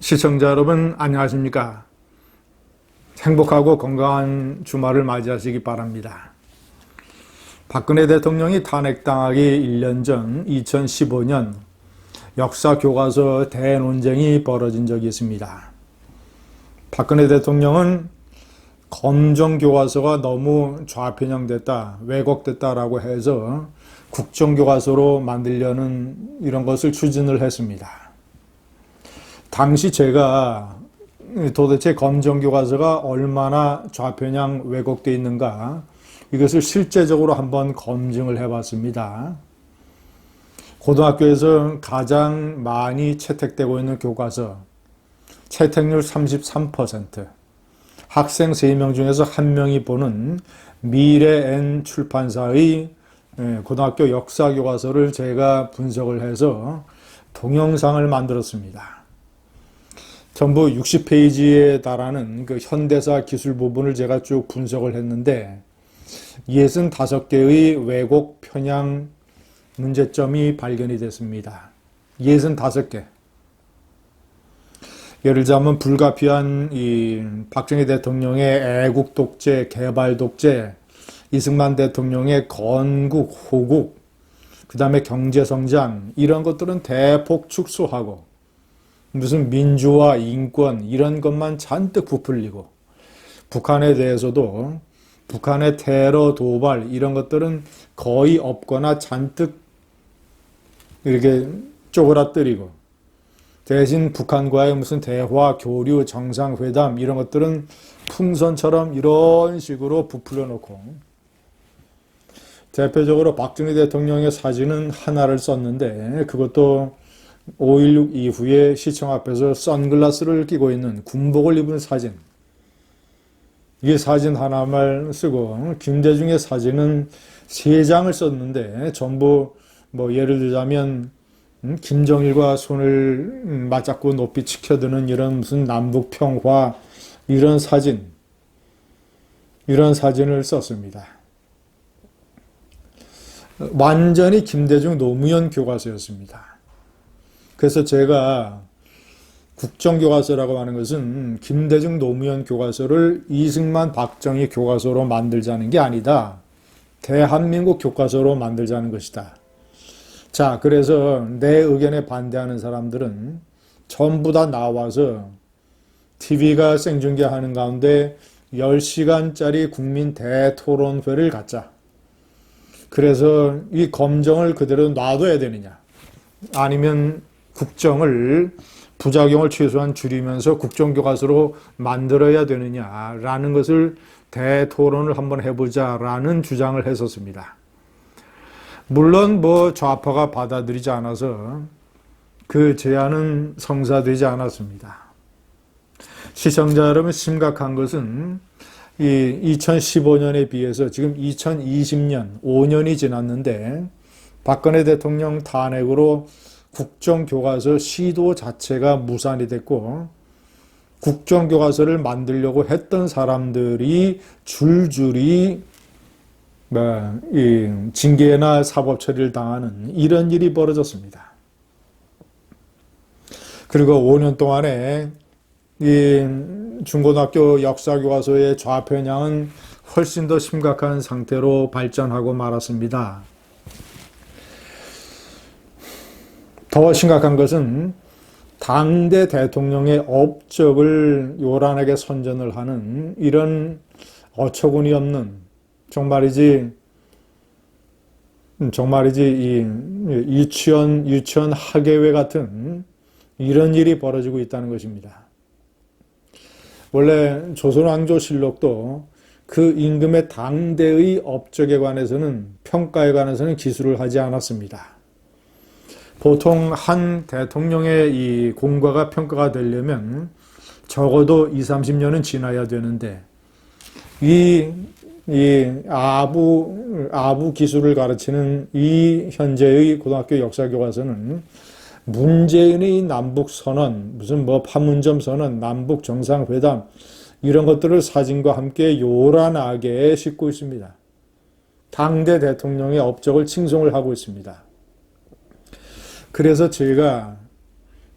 시청자 여러분 안녕하십니까? 행복하고 건강한 주말을 맞이하시기 바랍니다. 박근혜 대통령이 탄핵당하기 1년 전 2015년 역사 교과서 대논쟁이 벌어진 적이 있습니다. 박근혜 대통령은 검정 교과서가 너무 좌편향됐다, 왜곡됐다라고 해서 국정 교과서로 만들려는 이런 것을 추진을 했습니다. 당시 제가 도대체 검정 교과서가 얼마나 좌편향 왜곡되어 있는가 이것을 실제적으로 한번 검증을 해봤습니다. 고등학교에서 가장 많이 채택되고 있는 교과서 채택률 33%, 학생 3명 중에서 1명이 보는 미래엔 출판사의 고등학교 역사 교과서를 제가 분석을 해서 동영상을 만들었습니다. 전부 60페이지에 달하는 그 현대사 기술 부분을 제가 쭉 분석을 했는데 65개의 왜곡 편향 문제점이 발견이 됐습니다. 65개. 예를 들자면 불가피한 이 박정희 대통령의 애국 독재, 개발 독재, 이승만 대통령의 건국, 호국, 그 다음에 경제 성장 이런 것들은 대폭 축소하고 무슨 민주화, 인권 이런 것만 잔뜩 부풀리고 북한에 대해서도 북한의 테러, 도발 이런 것들은 거의 없거나 잔뜩 이렇게 쪼그라뜨리고 대신 북한과의 무슨 대화, 교류, 정상회담 이런 것들은 풍선처럼 이런 식으로 부풀려 놓고 대표적으로 박정희 대통령의 사진은 하나를 썼는데 그것도 5.16 이후에 시청 앞에서 선글라스를 끼고 있는 군복을 입은 사진. 이 사진 하나만 쓰고 김대중의 사진은 3장을 썼는데 전부 뭐 예를 들자면 김정일과 손을 맞잡고 높이 치켜드는 이런 무슨 남북평화 이런 사진을 썼습니다. 완전히 김대중 노무현 교과서였습니다. 그래서 제가 국정교과서라고 하는 것은 김대중 노무현 교과서를 이승만 박정희 교과서로 만들자는 게 아니다. 대한민국 교과서로 만들자는 것이다. 자, 그래서 내 의견에 반대하는 사람들은 전부 다 나와서 TV가 생중계하는 가운데 10시간짜리 국민 대토론회를 갖자. 그래서 이 검정을 그대로 놔둬야 되느냐. 아니면 국정을 부작용을 최소한 줄이면서 국정교과서로 만들어야 되느냐라는 것을 대토론을 한번 해보자라는 주장을 했었습니다. 물론 뭐 좌파가 받아들이지 않아서 그 제안은 성사되지 않았습니다. 시청자 여러분 심각한 것은 이 2015년에 비해서 지금 2020년 5년이 지났는데 박근혜 대통령 탄핵으로 국정교과서 시도 자체가 무산이 됐고 국정교과서를 만들려고 했던 사람들이 줄줄이 징계나 사법 처리를 당하는 이런 일이 벌어졌습니다. 그리고 5년 동안에 이 중고등학교 역사교과서의 좌편향은 훨씬 더 심각한 상태로 발전하고 말았습니다. 더 심각한 것은 당대 대통령의 업적을 요란하게 선전을 하는 이런 어처구니 없는 정말이지 이 유치원 학예회 같은 이런 일이 벌어지고 있다는 것입니다. 원래 조선왕조실록도 그 임금의 당대의 업적에 관해서는 평가에 관해서는 기술을 하지 않았습니다. 보통 한 대통령의 이 공과가 평가가 되려면 적어도 20-30년은 지나야 되는데 이 아부 기술을 가르치는 이 현재의 고등학교 역사교과서는 문재인의 남북선언, 무슨 뭐 판문점 선언, 남북 정상회담 이런 것들을 사진과 함께 요란하게 싣고 있습니다. 당대 대통령의 업적을 칭송을 하고 있습니다. 그래서 제가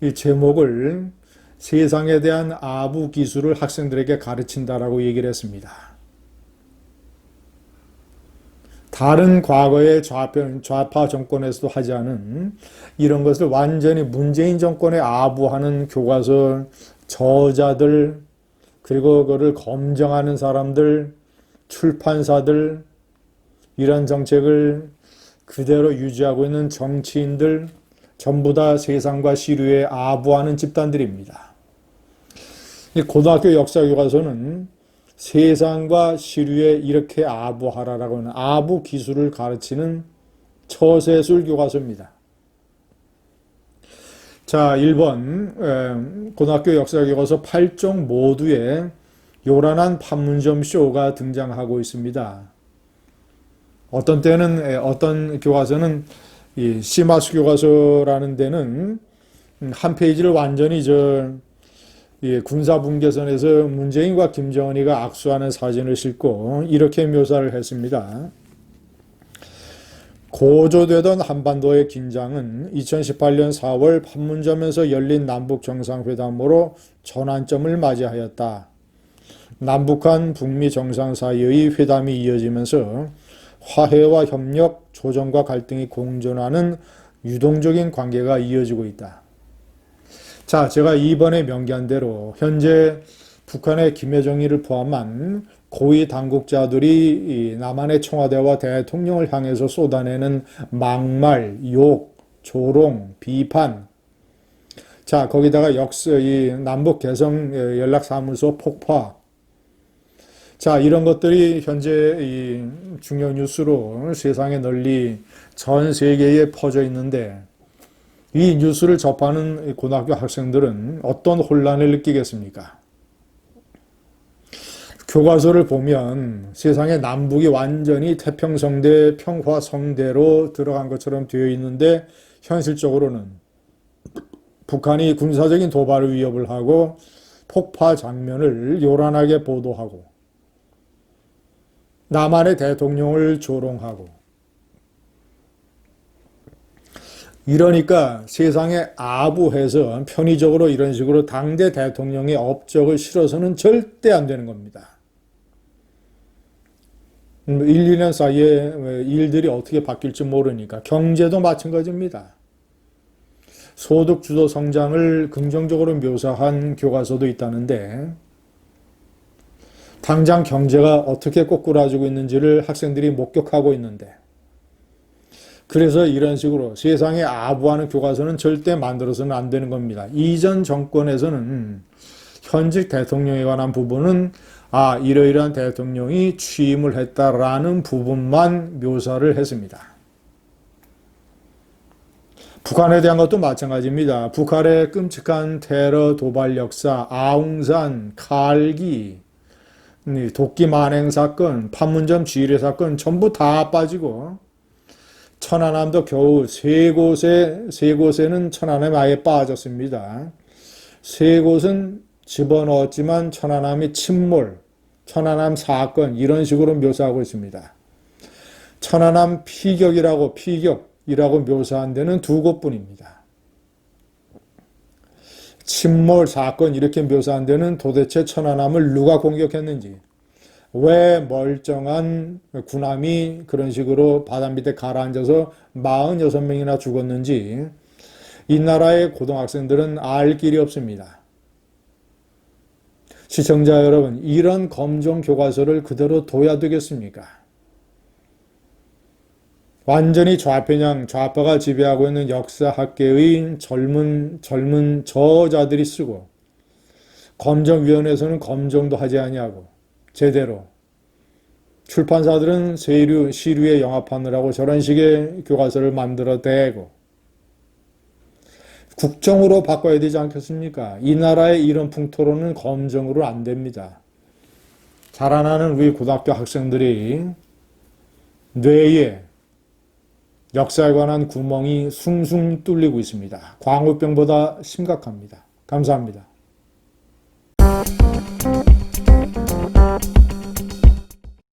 이 제목을 세상에 대한 아부 기술을 학생들에게 가르친다라고 얘기를 했습니다. 다른 과거의 좌파 정권에서도 하지 않은 이런 것을 완전히 문재인 정권에 아부하는 교과서 저자들, 그리고 그거를 검증하는 사람들, 출판사들, 이런 정책을 그대로 유지하고 있는 정치인들, 전부 다 세상과 시류에 아부하는 집단들입니다. 고등학교 역사 교과서는 세상과 시류에 이렇게 아부하라라고 하는 아부 기술을 가르치는 처세술 교과서입니다. 자, 1번 고등학교 역사 교과서 8종 모두에 요란한 판문점 쇼가 등장하고 있습니다. 어떤 때는 어떤 교과서는 이 시마스 교과서라는 데는 한 페이지를 완전히 군사분계선에서 문재인과 김정은이가 악수하는 사진을 싣고 이렇게 묘사를 했습니다. 고조되던 한반도의 긴장은 2018년 4월 판문점에서 열린 남북 정상회담으로 전환점을 맞이하였다. 남북한 북미 정상 사이의 회담이 이어지면서 화해와 협력, 조정과 갈등이 공존하는 유동적인 관계가 이어지고 있다. 자, 제가 이번에 명기한 대로 현재 북한의 김여정이를 포함한 고위 당국자들이 남한의 청와대와 대통령을 향해서 쏟아내는 막말, 욕, 조롱, 비판, 자, 거기다가 이 남북 개성 연락사무소 폭파, 자, 이런 것들이 현재 이 중요 뉴스로 세상에 널리 전 세계에 퍼져 있는데, 이 뉴스를 접하는 고등학교 학생들은 어떤 혼란을 느끼겠습니까? 교과서를 보면 세상에 남북이 완전히 태평성대, 평화성대로 들어간 것처럼 되어 있는데, 현실적으로는 북한이 군사적인 도발을 위협을 하고 폭파 장면을 요란하게 보도하고 남한의 대통령을 조롱하고, 이러니까 세상에 아부해서 편의적으로 이런 식으로 당대 대통령의 업적을 실어서는 절대 안 되는 겁니다. 1, 2년 사이에 일들이 어떻게 바뀔지 모르니까. 경제도 마찬가지입니다. 소득 주도 성장을 긍정적으로 묘사한 교과서도 있다는데, 당장 경제가 어떻게 꼬꾸라지고 있는지를 학생들이 목격하고 있는데, 그래서 이런 식으로 세상에 아부하는 교과서는 절대 만들어서는 안 되는 겁니다. 이전 정권에서는 현직 대통령에 관한 부분은 이러이러한 대통령이 취임을 했다라는 부분만 묘사를 했습니다. 북한에 대한 것도 마찬가지입니다. 북한의 끔찍한 테러 도발 역사, 아웅산, 칼기, 도끼 만행 사건, 판문점 지뢰 사건 전부 다 빠지고, 천안함도 겨우 세 곳에는 천안함이 아예 빠졌습니다. 세 곳은 집어넣었지만 천안함이 침몰, 천안함 사건, 이런 식으로 묘사하고 있습니다. 천안함 피격이라고 묘사한 데는 두 곳뿐입니다. 침몰 사건 이렇게 묘사한 데는 도대체 천안함을 누가 공격했는지, 왜 멀쩡한 군함이 그런 식으로 바다 밑에 가라앉아서 46명이나 죽었는지 이 나라의 고등학생들은 알 길이 없습니다. 시청자 여러분, 이런 검정 교과서를 그대로 둬야 되겠습니까? 완전히 좌편향, 좌파가 지배하고 있는 역사학계의 젊은 저자들이 쓰고, 검정위원회에서는 검정도 하지 아니하고 제대로, 출판사들은 시류에 영합하느라고 저런 식의 교과서를 만들어대고, 국정으로 바꿔야 되지 않겠습니까? 이 나라의 이런 풍토로는 검정으로 안 됩니다. 자라나는 우리 고등학교 학생들이 뇌에 역사에 관한 구멍이 숭숭 뚫리고 있습니다. 광우병보다 심각합니다. 감사합니다.